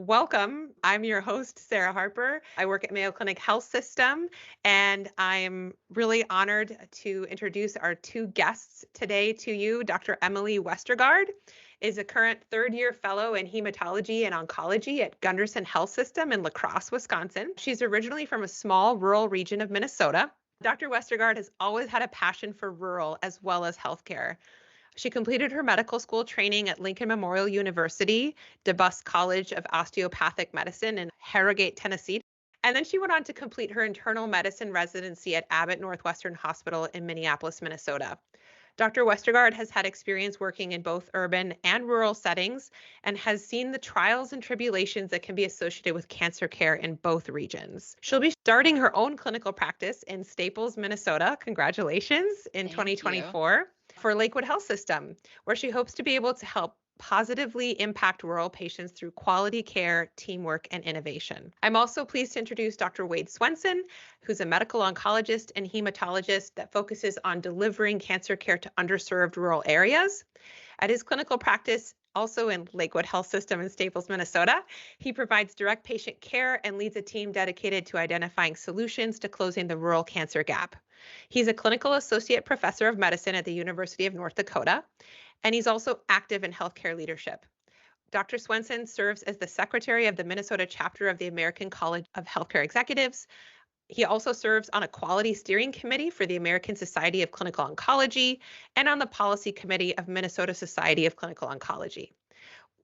Welcome. I'm your host, Sarah Harper. I work at Mayo Clinic Health System, and I'm really honored to introduce our two guests today to you. Dr. Emily Westergaard is a current third-year fellow in hematology and oncology at Gundersen Health System in La Crosse, Wisconsin. She's originally from a small rural region of Minnesota. Dr. Westergaard has always had a passion for rural as well as healthcare. She completed her medical school training at Lincoln Memorial University, DeBusk College of Osteopathic Medicine in Harrogate, Tennessee. And then she went on to complete her internal medicine residency at Abbott Northwestern Hospital in Minneapolis, Minnesota. Dr. Westergaard has had experience working in both urban and rural settings and has seen the trials and tribulations that can be associated with cancer care in both regions. She'll be starting her own clinical practice in Staples, Minnesota. Congratulations in Thank you. 2024 for Lakewood Health System, where she hopes to be able to help positively impact rural patients through quality care, teamwork, and innovation. I'm also pleased to introduce Dr. Wade Swenson, who's a medical oncologist and hematologist that focuses on delivering cancer care to underserved rural areas. At his clinical practice, also in Lakewood Health System in Staples, Minnesota, he provides direct patient care and leads a team dedicated to identifying solutions to closing the rural cancer gap. He's a clinical associate professor of medicine at the University of North Dakota, and he's also active in healthcare leadership. Dr. Swenson serves as the secretary of the Minnesota chapter of the American College of Healthcare Executives. He also serves on a quality steering committee for the American Society of Clinical Oncology and on the policy committee of Minnesota Society of Clinical Oncology.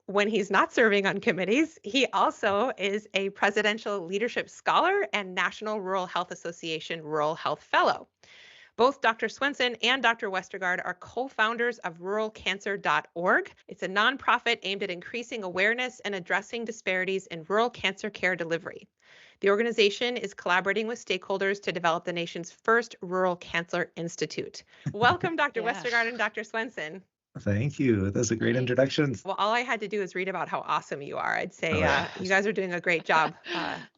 When he's not serving on committees, he also is a presidential leadership scholar and National Rural Health Association Rural Health Fellow. Both Dr. Swenson and Dr. Westergaard are co-founders of ruralcancer.org. It's a nonprofit aimed at increasing awareness and addressing disparities in rural cancer care delivery. The organization is collaborating with stakeholders to develop the nation's first Rural Cancer Institute. Welcome, Dr. Yeah, Westergaard and Dr. Swenson. Thank you. That's a great thanks. introduction. Well, all I had to do is read about how awesome you are. I'd say Oh, yeah. you guys are doing a great job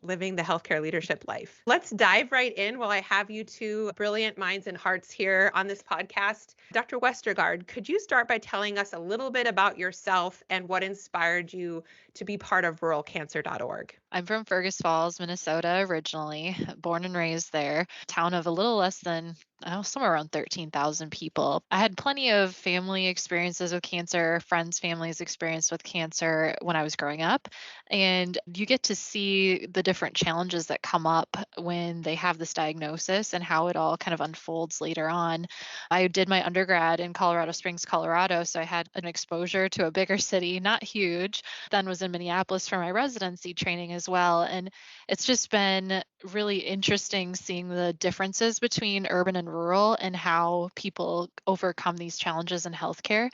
living the healthcare leadership life. Let's dive right in while I have you two brilliant minds and hearts here on this podcast. Dr. Westergaard, could you start by telling us a little bit about yourself and what inspired you to be part of ruralcancer.org? I'm from Fergus Falls, Minnesota, originally, born and raised there, town of a little less than, somewhere around 13,000 people. I had plenty of family experiences with cancer, friends, families experienced with cancer when I was growing up. And you get to see the different challenges that come up when they have this diagnosis and how it all kind of unfolds later on. I did my undergrad in Colorado Springs, Colorado, so I had an exposure to a bigger city, not huge, then was in Minneapolis for my residency training as well. And it's just been really interesting seeing the differences between urban and rural and how people overcome these challenges in healthcare.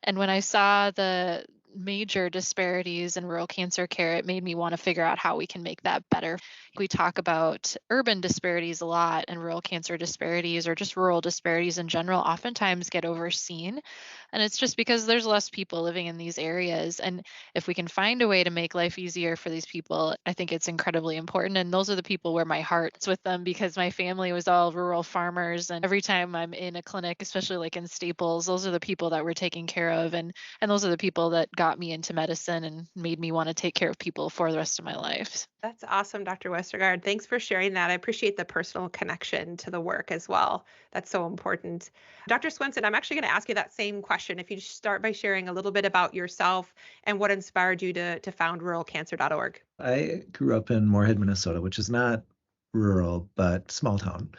And when I saw the major disparities in rural cancer care, it made me want to figure out how we can make that better. We talk about urban disparities a lot, and rural cancer disparities or just rural disparities in general oftentimes get overseen. And it's just because there's less people living in these areas. And if we can find a way to make life easier for these people, I think it's incredibly important. And those are the people where my heart's with them, because my family was all rural farmers. And every time I'm in a clinic, especially like in Staples, those are the people that we're taking care of. And those are the people that got me into medicine and made me want to take care of people for the rest of my life. That's awesome, Dr. Westergaard. Thanks for sharing that. I appreciate the personal connection to the work as well. That's so important. Dr. Swenson, I'm actually going to ask you that same question. If you just start by sharing a little bit about yourself and what inspired you to found ruralcancer.org. I grew up in Moorhead, Minnesota, which is not rural, but small town.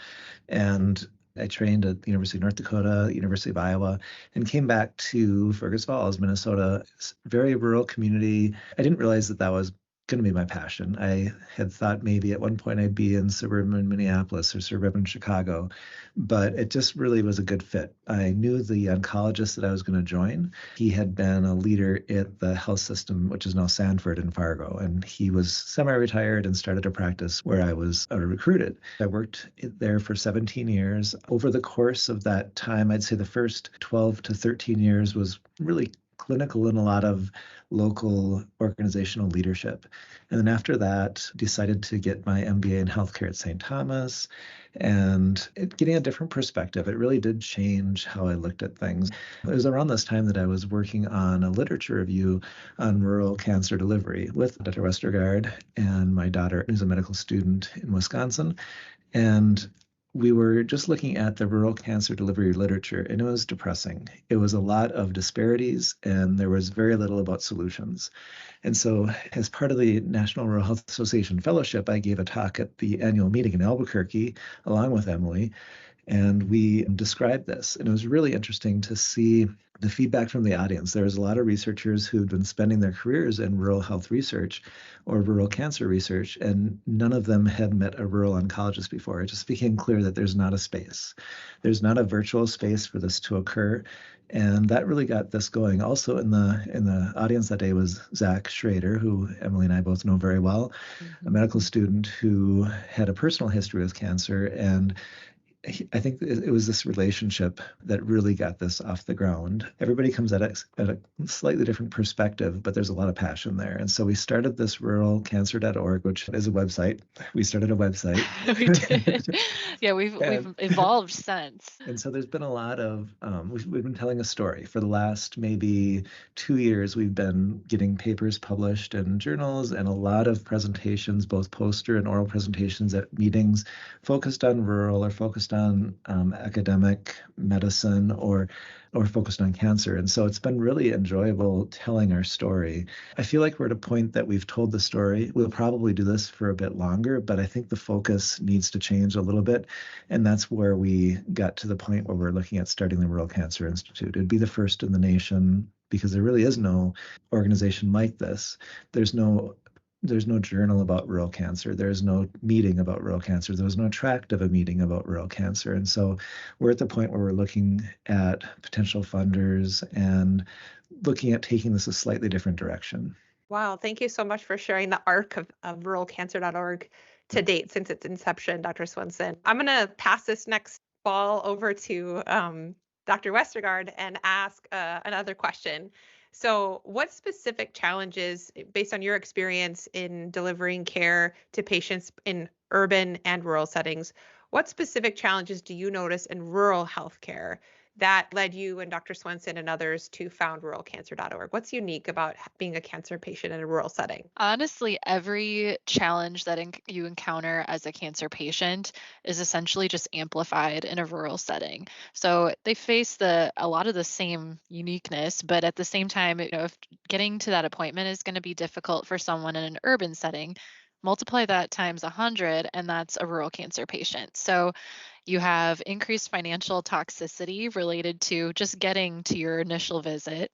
And I trained at the University of North Dakota, University of Iowa, and came back to Fergus Falls, Minnesota. It's a very rural community. I didn't realize that was going to be my passion. I had thought maybe at one point I'd be in suburban Minneapolis or suburban Chicago, but it just really was a good fit. I knew the oncologist that I was going to join. He had been a leader at the health system, which is now Sanford in Fargo, and he was semi-retired and started a practice where I was recruited. I worked there for 17 years. Over the course of that time, I'd say the first 12 to 13 years was really clinical and a lot of local organizational leadership. And then after that, decided to get my MBA in healthcare at St. Thomas and getting a different perspective. It really did change how I looked at things. It was around this time that I was working on a literature review on rural cancer delivery with Dr. Westergaard and my daughter, who's a medical student in Wisconsin. And we were just looking at the rural cancer delivery literature, and it was depressing. It was a lot of disparities, and there was very little about solutions. And so, as part of the National Rural Health Association Fellowship, I gave a talk at the annual meeting in Albuquerque, along with Emily, and we described this. And it was really interesting to see the feedback from the audience. There was a lot of researchers who'd been spending their careers in rural health research or rural cancer research, and none of them had met a rural oncologist before. It just became clear that there's not a space. There's not a virtual space for this to occur. And that really got this going. Also in the audience that day was Zach Schrader, who Emily and I both know very well, a medical student who had a personal history with cancer. And I think it was this relationship that really got this off the ground. Everybody comes at a slightly different perspective, but there's a lot of passion there. And so we started this ruralcancer.org, which is a website. We started a website. We did. Yeah, we've evolved since. And so there's been a lot of, we've been telling a story. For the last maybe 2 years, we've been getting papers published in journals and a lot of presentations, both poster and oral presentations at meetings focused on rural or focused on academic medicine or focused on cancer. And so it's been really enjoyable telling our story. I feel like we're at a point that we've told the story. We'll probably do this for a bit longer, but I think the focus needs to change a little bit. And that's where we got to the point where we're looking at starting the Rural Cancer Institute. It'd be the first in the nation because there really is no organization like this. There's no journal about rural cancer. There's no meeting about rural cancer. There was no tract of a meeting about rural cancer. And so we're at the point where we're looking at potential funders and looking at taking this a slightly different direction. Wow, thank you so much for sharing the arc of ruralcancer.org to date since its inception, Dr. Swenson. I'm going to pass this next ball over to Dr. Westergaard and ask another question. So what specific challenges, based on your experience in delivering care to patients in urban and rural settings, what specific challenges do you notice in rural healthcare that led you and Dr. Swenson and others to found ruralcancer.org? What's unique about being a cancer patient in a rural setting? Honestly, every challenge that you encounter as a cancer patient is essentially just amplified in a rural setting. So they face a lot of the same uniqueness, but at the same time, if getting to that appointment is going to be difficult for someone in an urban setting, multiply that times 100, and that's a rural cancer patient. So you have increased financial toxicity related to just getting to your initial visit.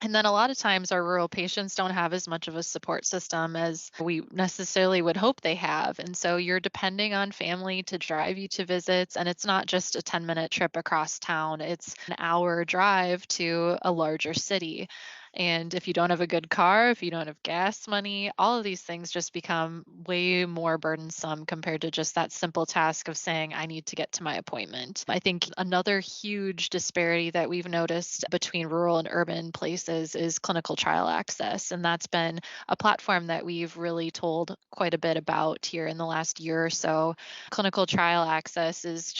And then a lot of times our rural patients don't have as much of a support system as we necessarily would hope they have. And so you're depending on family to drive you to visits. And it's not just a 10-minute trip across town, it's an hour drive to a larger city. And if you don't have a good car, if you don't have gas money, all of these things just become way more burdensome compared to just that simple task of saying, I need to get to my appointment. I think another huge disparity that we've noticed between rural and urban places is clinical trial access. And that's been a platform that we've really told quite a bit about here in the last year or so. Clinical trial access is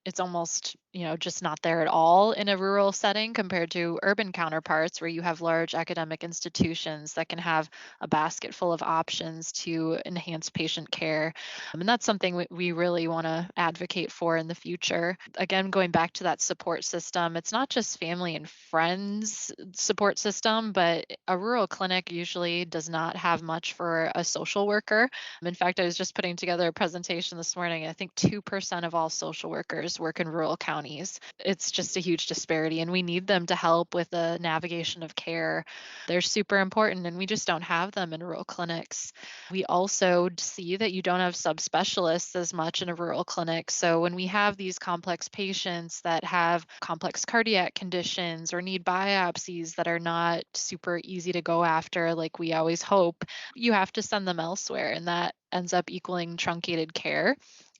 it's almost, just not there at all in a rural setting compared to urban counterparts where you have large academic institutions that can have a basket full of options to enhance patient care. And that's something we really want to advocate for in the future. Again, going back to that support system, it's not just family and friends support system, but a rural clinic usually does not have much for a social worker. In fact, I was just putting together a presentation this morning. I think 2% of all social workers work in rural counties. It's just a huge disparity, and we need them to help with the navigation of care. They're super important, and we just don't have them in rural clinics. We also see that you don't have subspecialists as much in a rural clinic. So when we have these complex patients that have complex cardiac conditions or need biopsies that are not super easy to go after like we always hope, you have to send them elsewhere, and that ends up equaling truncated care.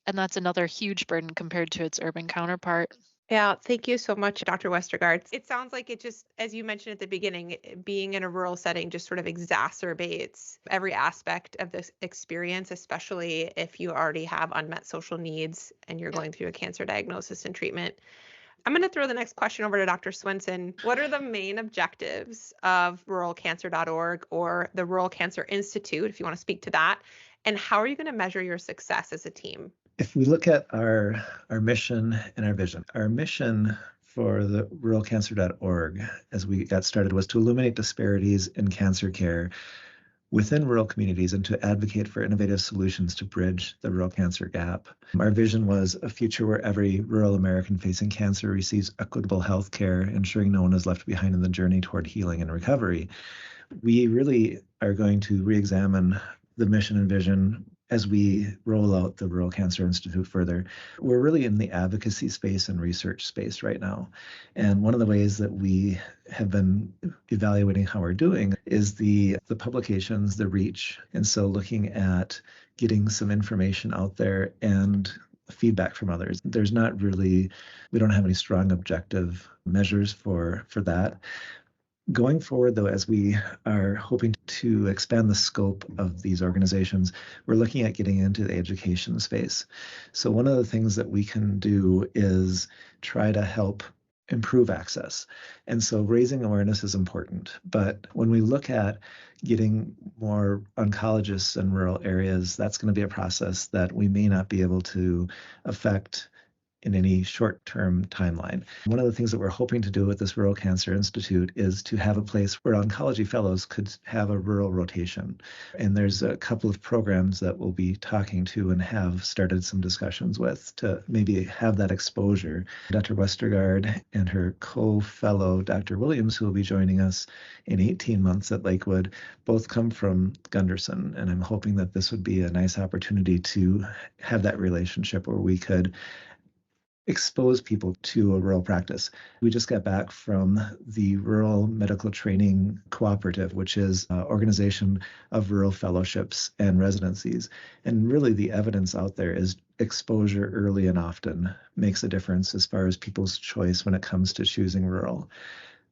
And that's another huge burden compared to its urban counterpart. Yeah, thank you so much, Dr. Westergaard. It sounds like it just, as you mentioned at the beginning, being in a rural setting just sort of exacerbates every aspect of this experience, especially if you already have unmet social needs and you're going through a cancer diagnosis and treatment. I'm going to throw the next question over to Dr. Swenson. What are the main objectives of ruralcancer.org or the Rural Cancer Institute, if you want to speak to that? And how are you going to measure your success as a team? If we look at our mission and our mission for the ruralcancer.org as we got started was to illuminate disparities in cancer care within rural communities and to advocate for innovative solutions to bridge the rural cancer gap. Our vision was a future where every rural American facing cancer receives equitable health care, ensuring no one is left behind in the journey toward healing and recovery. We really are going to re-examine the mission and vision as we roll out the Rural Cancer Institute further. We're really in the advocacy space and research space right now. And one of the ways that we have been evaluating how we're doing is the publications, the reach. And so looking at getting some information out there and feedback from others. There's not really, we don't have any strong objective measures for that. Going forward, though, as we are hoping to expand the scope of these organizations, we're looking at getting into the education space. So one of the things that we can do is try to help improve access. And so raising awareness is important. But when we look at getting more oncologists in rural areas, that's going to be a process that we may not be able to affect in any short-term timeline. One of the things that we're hoping to do with this Rural Cancer Institute is to have a place where oncology fellows could have a rural rotation. And there's a couple of programs that we'll be talking to and have started some discussions with to maybe have that exposure. Dr. Westergaard and her co-fellow, Dr. Williams, who will be joining us in 18 months at Lakewood, both come from Gunderson. And I'm hoping that this would be a nice opportunity to have that relationship where we could expose people to a rural practice. We just got back from the Rural Medical Training Cooperative, which is an organization of rural fellowships and residencies. And really the evidence out there is exposure early and often makes a difference as far as people's choice when it comes to choosing rural.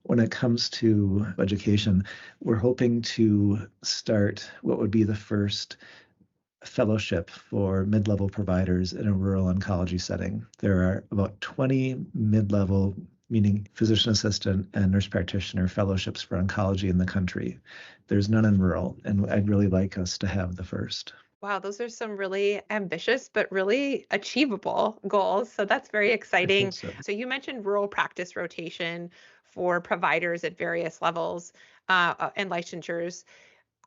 When it comes to education, we're hoping to start what would be the first fellowship for mid-level providers in a rural oncology setting. There are about 20 mid-level, meaning physician assistant and nurse practitioner fellowships for oncology in the country. There's none in rural, and I'd really like us to have the first. Wow, those are some really ambitious but really achievable goals. So that's very exciting. So you mentioned rural practice rotation for providers at various levels and licensures.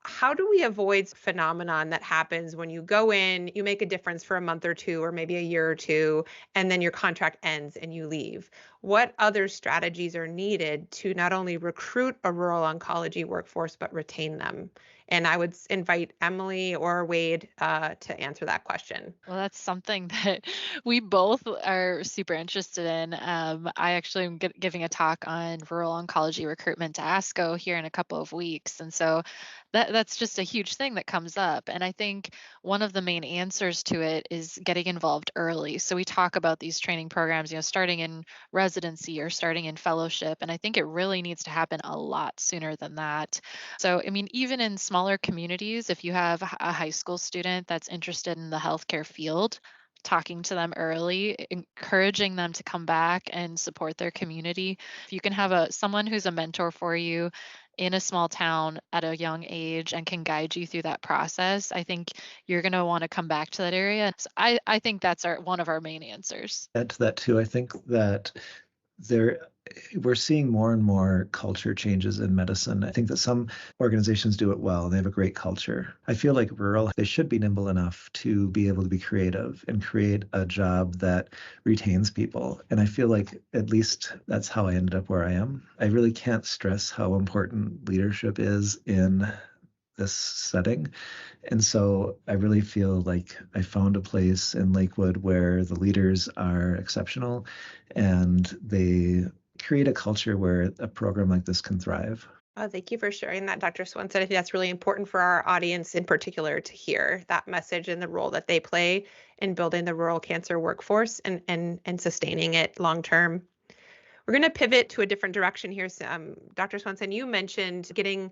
How do we avoid phenomenon that happens when you go in, you make a difference for a month or two, or maybe a year or two, and then your contract ends and you leave? What other strategies are needed to not only recruit a rural oncology workforce, but retain them? And I would invite Emily or Wade to answer that question. Well, that's something that we both are super interested in. I actually am giving a talk on rural oncology recruitment to ASCO here in a couple of weeks. And so that's just a huge thing that comes up. And I think one of the main answers to it is getting involved early. So we talk about these training programs, starting in residency or starting in fellowship. And I think it really needs to happen a lot sooner than that. So, I mean, even in smaller communities, if you have a high school student that's interested in the healthcare field, talking to them early, encouraging them to come back and support their community. If you can have someone who's a mentor for you in a small town at a young age and can guide you through that process, I think you're going to want to come back to that area. So I think that's one of our main answers. Add to that too, I think that we're seeing more and more culture changes in medicine. I think that some organizations do it well. They have a great culture. I feel like rural, they should be nimble enough to be able to be creative and create a job that retains people. And I feel like at least that's how I ended up where I am. I really can't stress how important leadership is in this setting. And so I really feel like I found a place in Lakewood where the leaders are exceptional and they create a culture where a program like this can thrive. Oh, thank you for sharing that, Dr. Swenson. I think that's really important for our audience in particular to hear that message and the role that they play in building the rural cancer workforce and sustaining it long term. We're going to pivot to a different direction here. So, Dr. Swenson, you mentioned getting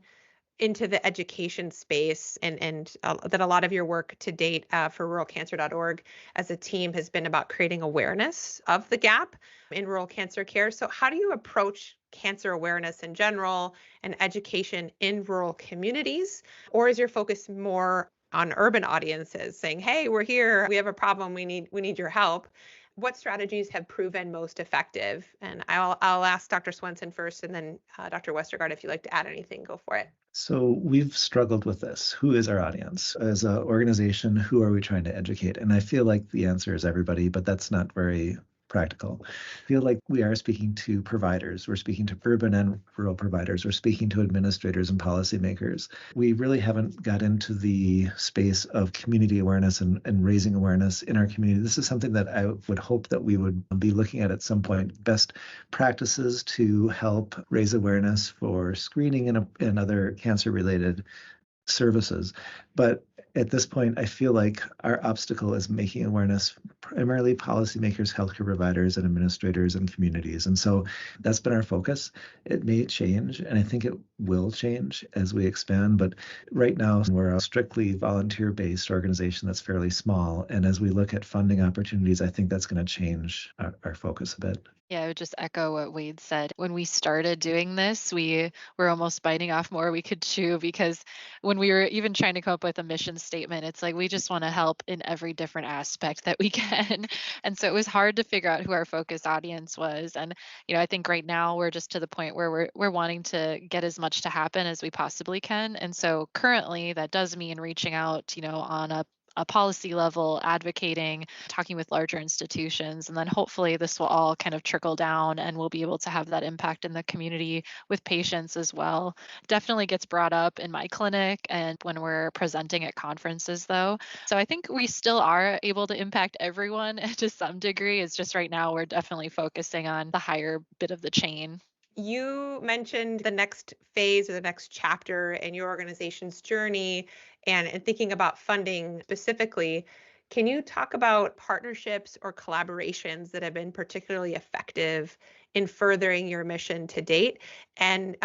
into the education space and that a lot of your work to date for ruralcancer.org as a team has been about creating awareness of the gap in rural cancer care. So how do you approach cancer awareness in general and education in rural communities? Or is your focus more on urban audiences saying, hey, we're here, we have a problem, we need your help? What strategies have proven most effective? And I'll ask Dr. Swenson first, and then Dr. Westergaard, if you'd like to add anything, go for it. So we've struggled with this. Who is our audience? As an organization, who are we trying to educate? And I feel like the answer is everybody, but that's not very practical. I feel like we are speaking to providers. We're speaking to urban and rural providers. We're speaking to administrators and policymakers. We really haven't got into the space of community awareness and raising awareness in our community. This is something that I would hope that we would be looking at some point. Best practices to help raise awareness for screening and other cancer-related services. But at this point, I feel like our obstacle is making awareness primarily policymakers, healthcare providers, and administrators and communities. And so that's been our focus. It may change, and I think it will change as we expand. But right now, we're a strictly volunteer-based organization that's fairly small. And as we look at funding opportunities, I think that's going to change our focus a bit. Yeah, I would just echo what Wade said. When we started doing this, we were almost biting off more we could chew, because when we were even trying to come up with a mission statement, it's like we just want to help in every different aspect that we can. And so it was hard to figure out who our focus audience was. And I think right now we're just to the point where we're wanting to get as much to happen as we possibly can. And so currently that does mean reaching out, on a policy level, advocating, talking with larger institutions. And then hopefully this will all kind of trickle down and we'll be able to have that impact in the community with patients as well. Definitely gets brought up in my clinic and when we're presenting at conferences though. So I think we still are able to impact everyone to some degree. It's just right now we're definitely focusing on the higher bit of the chain. You mentioned the next phase or the next chapter in your organization's journey and thinking about funding specifically. Can you talk about partnerships or collaborations that have been particularly effective in furthering your mission to date? And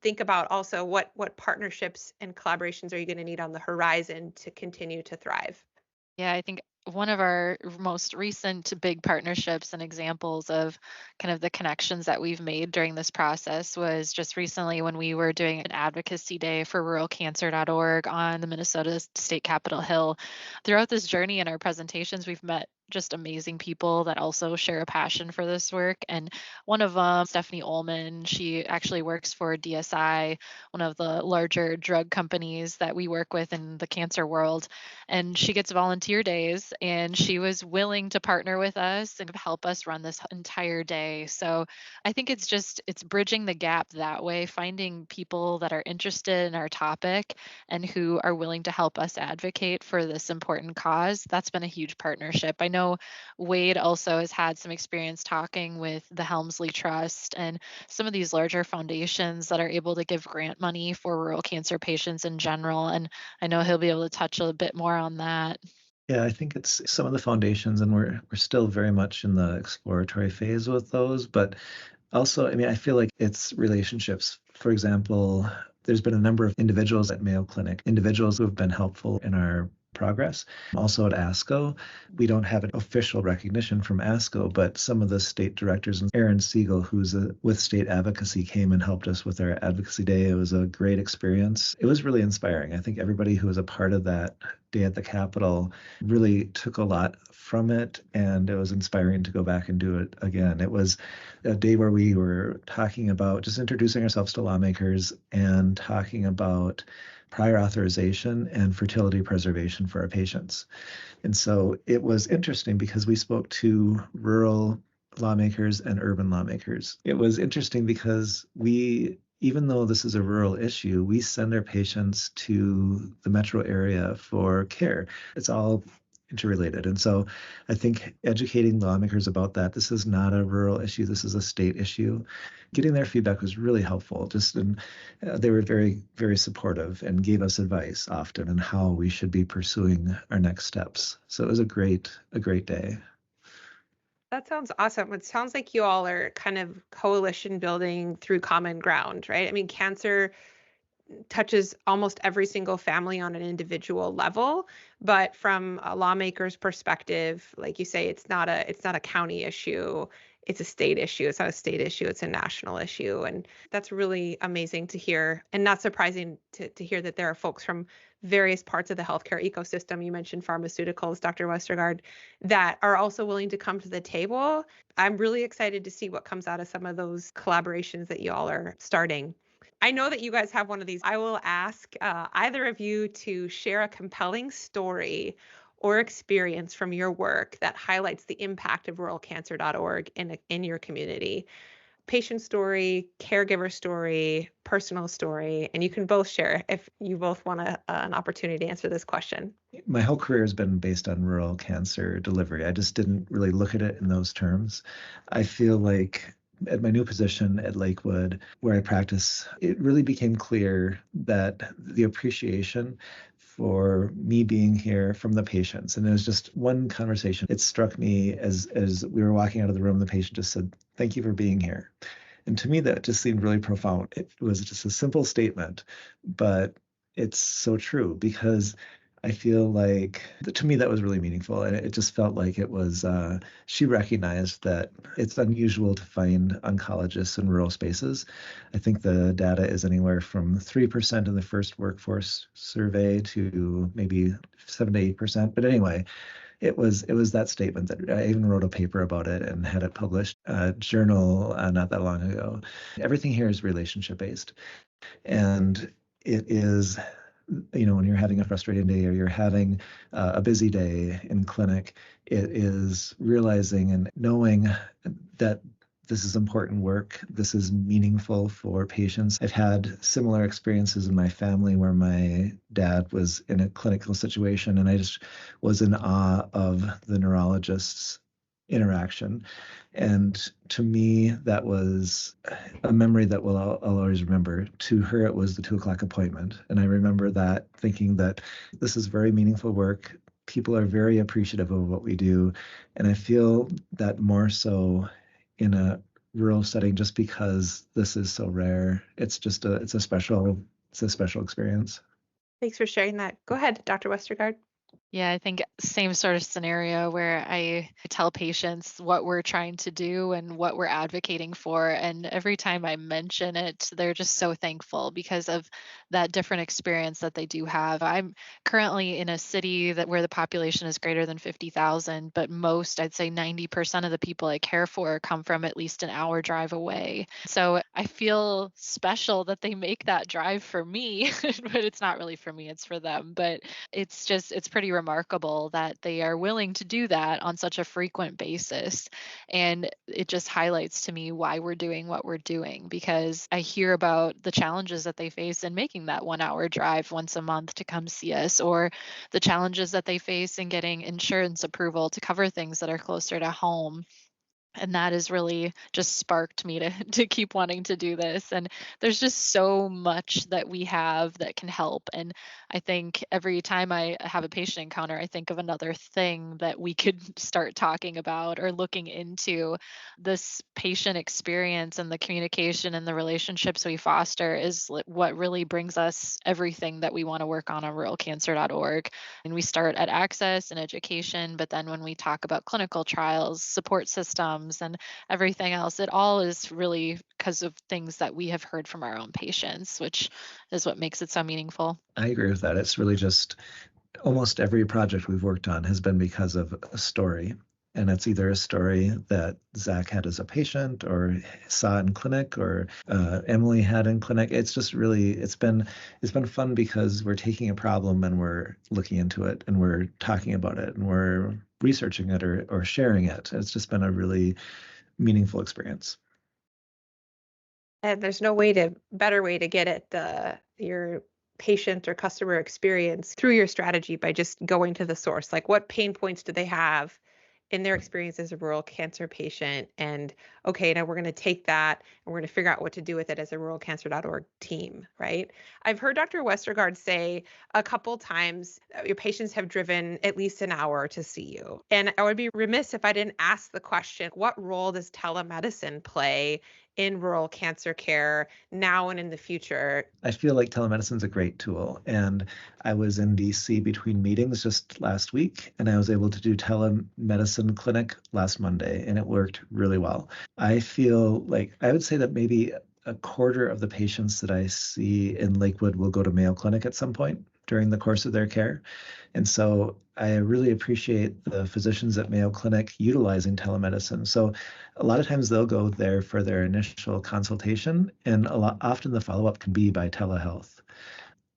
think about also what partnerships and collaborations are you going to need on the horizon to continue to thrive? Yeah, I think one of our most recent big partnerships and examples of kind of the connections that we've made during this process was just recently when we were doing an advocacy day for ruralcancer.org on the Minnesota State Capitol Hill. Throughout this journey in our presentations, we've met just amazing people that also share a passion for this work. And one of them, Stephanie Ullman, she actually works for DSI, one of the larger drug companies that we work with in the cancer world. And she gets volunteer days and she was willing to partner with us and help us run this entire day. So I think it's bridging the gap that way, finding people that are interested in our topic and who are willing to help us advocate for this important cause. That's been a huge partnership. I know Wade also has had some experience talking with the Helmsley Trust and some of these larger foundations that are able to give grant money for rural cancer patients in general. And I know he'll be able to touch a bit more on that. Yeah, I think it's some of the foundations, and we're still very much in the exploratory phase with those. But also, I mean, I feel like it's relationships. For example, there's been a number of individuals at Mayo Clinic, individuals who have been helpful in our progress. Also at ASCO, we don't have an official recognition from ASCO, but some of the state directors, and Aaron Siegel, who's with state advocacy, came and helped us with our advocacy day. It was a great experience. It was really inspiring. I think everybody who was a part of that day at the Capitol really took a lot from it, and it was inspiring to go back and do it again. It was a day where we were talking about just introducing ourselves to lawmakers and talking about prior authorization and fertility preservation for our patients. And so it was interesting because we spoke to rural lawmakers and urban lawmakers. It was interesting because even though this is a rural issue, we send our patients to the metro area for care. It's all interrelated. And so I think educating lawmakers about that, this is not a rural issue, this is a state issue. Getting their feedback was really helpful. They were very, very supportive and gave us advice often on how we should be pursuing our next steps. So it was a great day. That sounds awesome. It sounds like you all are kind of coalition building through common ground, right? I mean, cancer touches almost every single family on an individual level, but from a lawmaker's perspective, like you say, it's not a county issue, it's a state issue. It's not a state issue, it's a national issue. And that's really amazing to hear, and not surprising to hear that there are folks from various parts of the healthcare ecosystem. You mentioned pharmaceuticals, Dr. Westergaard, that are also willing to come to the table. I'm really excited to see what comes out of some of those collaborations that you all are starting. I know that you guys have one of these. I will ask either of you to share a compelling story or experience from your work that highlights the impact of ruralcancer.org in your community. Patient story, caregiver story, personal story, and you can both share if you both want an opportunity to answer this question. My whole career has been based on rural cancer delivery. I just didn't really look at it in those terms. I feel like at my new position at Lakewood, where I practice, it really became clear that the appreciation for me being here from the patients. And it was just one conversation. It struck me as we were walking out of the room, the patient just said, "Thank you for being here." And to me, that just seemed really profound. It was just a simple statement, but it's so true because I feel like, to me, that was really meaningful. And it just felt like it was, she recognized that it's unusual to find oncologists in rural spaces. I think the data is anywhere from 3% in the first workforce survey to maybe 7 to 8%. But anyway, it was that statement that I even wrote a paper about it and had it published in a journal not that long ago. Everything here is relationship based. And it is, when you're having a frustrating day or you're having a busy day in clinic, it is realizing and knowing that this is important work. This is meaningful for patients. I've had similar experiences in my family where my dad was in a clinical situation, and I just was in awe of the neurologist's interaction. And to me, that was a memory that I'll always remember. To her, it was the 2:00 appointment. And I remember that thinking that this is very meaningful work. People are very appreciative of what we do. And I feel that more so in a rural setting, just because this is so rare. It's a special experience. Thanks for sharing that. Go ahead, Dr. Westergaard. Yeah, I think same sort of scenario where I tell patients what we're trying to do and what we're advocating for. And every time I mention it, they're just so thankful because of that different experience that they do have. I'm currently in a city where the population is greater than 50,000, but most, I'd say 90% of the people I care for come from at least an hour drive away. So I feel special that they make that drive for me, but it's not really for me, it's for them. But it's pretty remarkable that they are willing to do that on such a frequent basis. And it just highlights to me why we're doing what we're doing, because I hear about the challenges that they face in making that 1 hour drive once a month to come see us, or the challenges that they face in getting insurance approval to cover things that are closer to home. And that has really just sparked me to keep wanting to do this. And there's just so much that we have that can help. And I think every time I have a patient encounter, I think of another thing that we could start talking about or looking into. This patient experience and the communication and the relationships we foster is what really brings us everything that we want to work on ruralcancer.org. And we start at access and education, but then when we talk about clinical trials, support systems, and everything else, it all is really because of things that we have heard from our own patients, which is what makes it so meaningful. I agree with that. It's really just almost every project we've worked on has been because of a story. And it's either a story that Zach had as a patient or saw in clinic or Emily had in clinic. It's just really, it's been fun because we're taking a problem and we're looking into it and we're talking about it and we're researching it or sharing it. It's just been a really meaningful experience. And there's no better way to get at your patient or customer experience through your strategy by just going to the source? Like, what pain points do they have in their experience as a rural cancer patient? And okay, now we're going to take that and we're going to figure out what to do with it as a ruralcancer.org team, right? I've heard Dr. Westergaard say a couple times your patients have driven at least an hour to see you. And I would be remiss if I didn't ask the question, what role does telemedicine play in rural cancer care now and in the future? I feel like telemedicine is a great tool. And I was in DC between meetings just last week, and I was able to do telemedicine clinic last Monday, and it worked really well. I feel like I would say that maybe a quarter of the patients that I see in Lakewood will go to Mayo Clinic at some point during the course of their care. And so I really appreciate the physicians at Mayo Clinic utilizing telemedicine. So a lot of times they'll go there for their initial consultation, and often the follow-up can be by telehealth.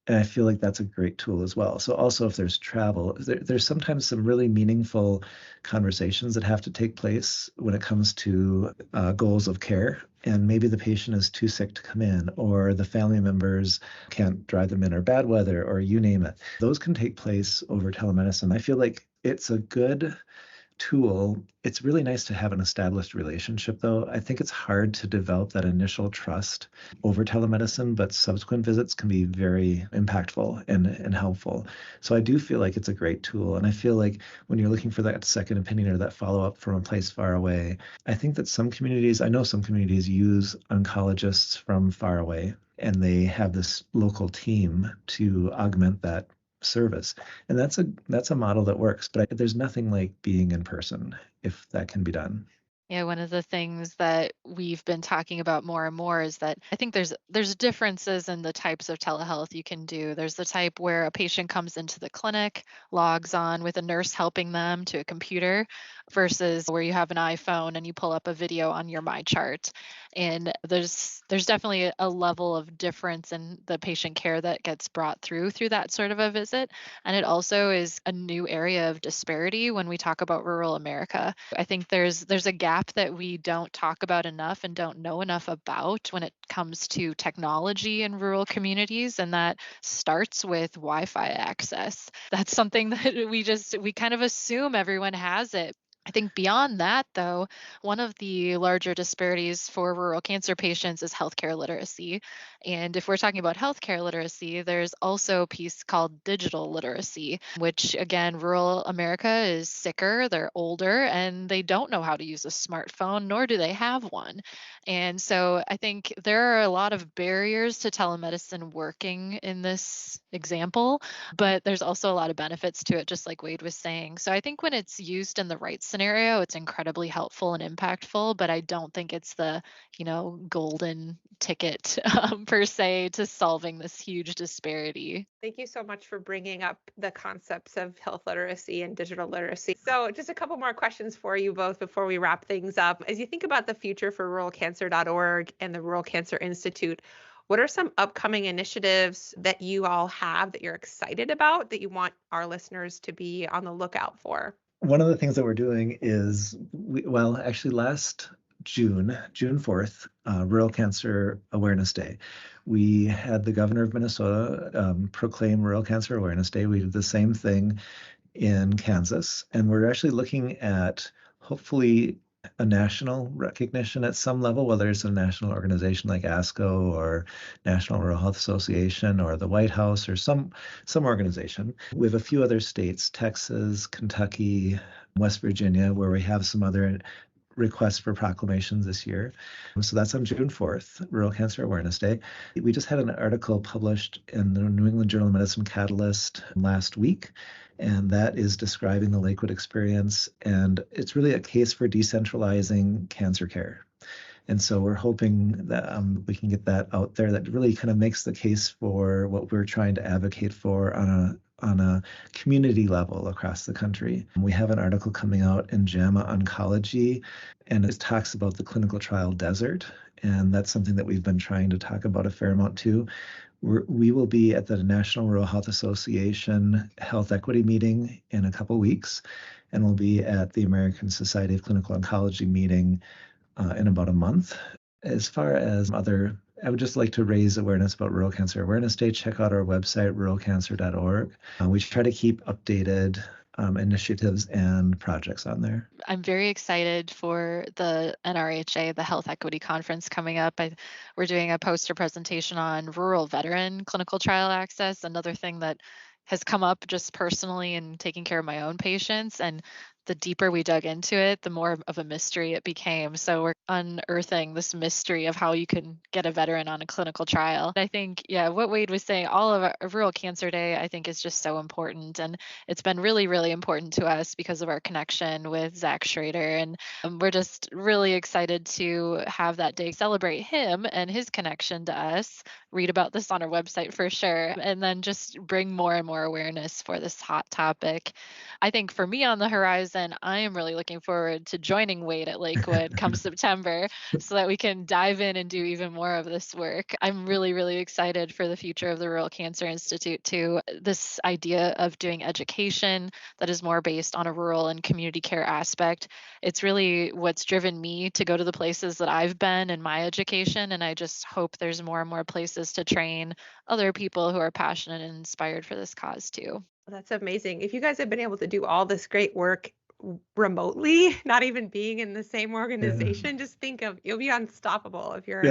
And I feel like that's a great tool as well. So also if there's travel, there's sometimes some really meaningful conversations that have to take place when it comes to goals of care. And maybe the patient is too sick to come in, or the family members can't drive them in, or bad weather, or you name it. Those can take place over telemedicine. I feel like it's a good tool. It's really nice to have an established relationship, though. I think it's hard to develop that initial trust over telemedicine, but subsequent visits can be very impactful and helpful. So I do feel like it's a great tool. And I feel like when you're looking for that second opinion or that follow-up from a place far away, I think that I know some communities use oncologists from far away, and they have this local team to augment that service. And that's a model that works, but there's nothing like being in person if that can be done. Yeah, one of the things that we've been talking about more and more is that I think there's differences in the types of telehealth you can do. There's the type where a patient comes into the clinic, logs on with a nurse helping them to a computer, versus where you have an iPhone and you pull up a video on your MyChart. And there's definitely a level of difference in the patient care that gets brought through that sort of a visit. And it also is a new area of disparity when we talk about rural America. I think there's a gap that we don't talk about enough and don't know enough about when it comes to technology in rural communities, and that starts with Wi-Fi access. That's something that we kind of assume everyone has it. I think beyond that, though, one of the larger disparities for rural cancer patients is healthcare literacy. And if we're talking about healthcare literacy, there's also a piece called digital literacy, which again, rural America is sicker, they're older, and they don't know how to use a smartphone, nor do they have one. And so I think there are a lot of barriers to telemedicine working in this example, but there's also a lot of benefits to it, just like Wade was saying. So I think when it's used in the right scenario, it's incredibly helpful and impactful, but I don't think it's the, golden ticket per se to solving this huge disparity. Thank you so much for bringing up the concepts of health literacy and digital literacy. So just a couple more questions for you both before we wrap things up. As you think about the future for ruralcancer.org and the Rural Cancer Institute, what are some upcoming initiatives that you all have that you're excited about that you want our listeners to be on the lookout for? One of the things that we're doing is, actually last June 4th, Rural Cancer Awareness Day. We had the governor of Minnesota proclaim Rural Cancer Awareness Day. We did the same thing in Kansas, and we're actually looking at hopefully a national recognition at some level, whether it's a national organization like ASCO or National Rural Health Association or the White House or some organization. We have a few other states, Texas, Kentucky, West Virginia, where we have some other requests for proclamations this year. So that's on June 4th, Rural Cancer Awareness Day. We just had an article published in the New England Journal of Medicine Catalyst last week, and that is describing the Lakewood experience. And it's really a case for decentralizing cancer care. And so we're hoping that we can get that out there. That really kind of makes the case for what we're trying to advocate for on a community level across the country. We have an article coming out in JAMA Oncology, and it talks about the clinical trial desert. And that's something that we've been trying to talk about a fair amount too. We will be at the National Rural Health Association Health Equity Meeting in a couple weeks, and we'll be at the American Society of Clinical Oncology meeting in about a month. As far as other I would just like to raise awareness about Rural Cancer Awareness Day. Check out our website, ruralcancer.org. We try to keep updated initiatives and projects on there. I'm very excited for the NRHA, the Health Equity Conference coming up. We're doing a poster presentation on rural veteran clinical trial access, another thing that has come up just personally in taking care of my own patients. And the deeper we dug into it, the more of a mystery it became. So we're unearthing this mystery of how you can get a veteran on a clinical trial. I think, yeah, what Wade was saying, all of Rural Cancer Day, I think is just so important. And it's been really, really important to us because of our connection with Zach Schrader. And we're just really excited to have that day celebrate him and his connection to us. Read about this on our website for sure. And then just bring more and more awareness for this hot topic. I think for me on the horizon, I am really looking forward to joining Wade at Lakewood come September so that we can dive in and do even more of this work. I'm really, really excited for the future of the Rural Cancer Institute too. This idea of doing education that is more based on a rural and community care aspect. It's really what's driven me to go to the places that I've been in my education. And I just hope there's more and more places to train other people who are passionate and inspired for this cause too. That's amazing. If you guys have been able to do all this great work remotely, not even being in the same organization, just think of, you'll be unstoppable if you're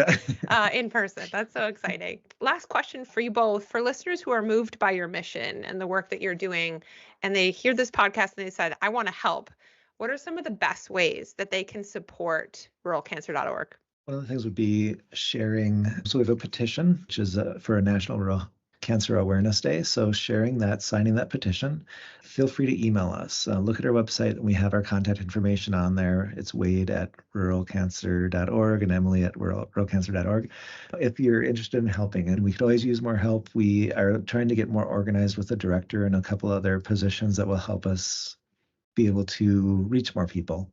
in person. That's so exciting. Last question for you both. For listeners who are moved by your mission and the work that you're doing, and they hear this podcast and they said, I want to help, what are some of the best ways that they can support ruralcancer.org? One of the things would be sharing. So we have a petition, which is for a National Rural Cancer Awareness Day. So sharing that, signing that petition, feel free to email us. Look at our website and we have our contact information on there. It's Wade at ruralcancer.org and Emily at ruralcancer.org. If you're interested in helping, and we could always use more help, we are trying to get more organized with the director and a couple other positions that will help us be able to reach more people.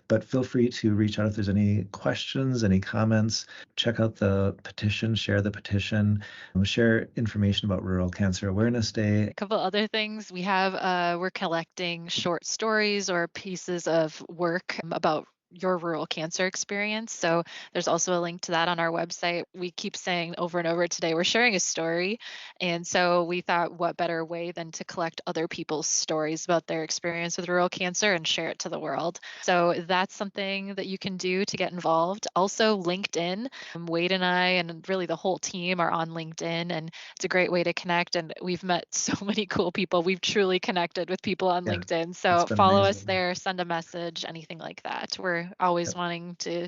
But feel free to reach out if there's any questions, any comments. Check out the petition, share the petition, share information about Rural Cancer Awareness Day. A couple other things we have, we're collecting short stories or pieces of work about your rural cancer experience. So there's also a link to that on our website. We keep saying over and over today, we're sharing a story. And so we thought, what better way than to collect other people's stories about their experience with rural cancer and share it to the world. So that's something that you can do to get involved. Also LinkedIn. Wade and I, and really the whole team are on LinkedIn, and it's a great way to connect. And we've met so many cool people. We've truly connected with people on LinkedIn. So follow us there, send a message, anything like that. We're always wanting to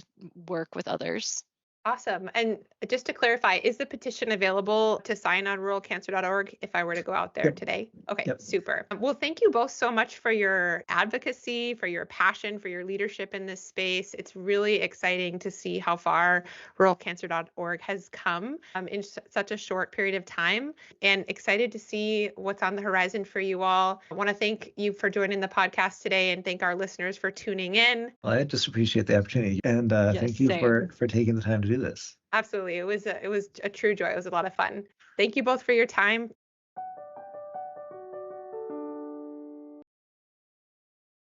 work with others. Awesome. And just to clarify, is the petition available to sign on ruralcancer.org if I were to go out there today? Okay, super. Well, thank you both so much for your advocacy, for your passion, for your leadership in this space. It's really exciting to see how far ruralcancer.org has come in such a short period of time, and excited to see what's on the horizon for you all. I want to thank you for joining the podcast today and thank our listeners for tuning in. Well, I just appreciate the opportunity, and thank you for taking the time to do this. Absolutely. It was a true joy. It was a lot of fun. Thank you both for your time.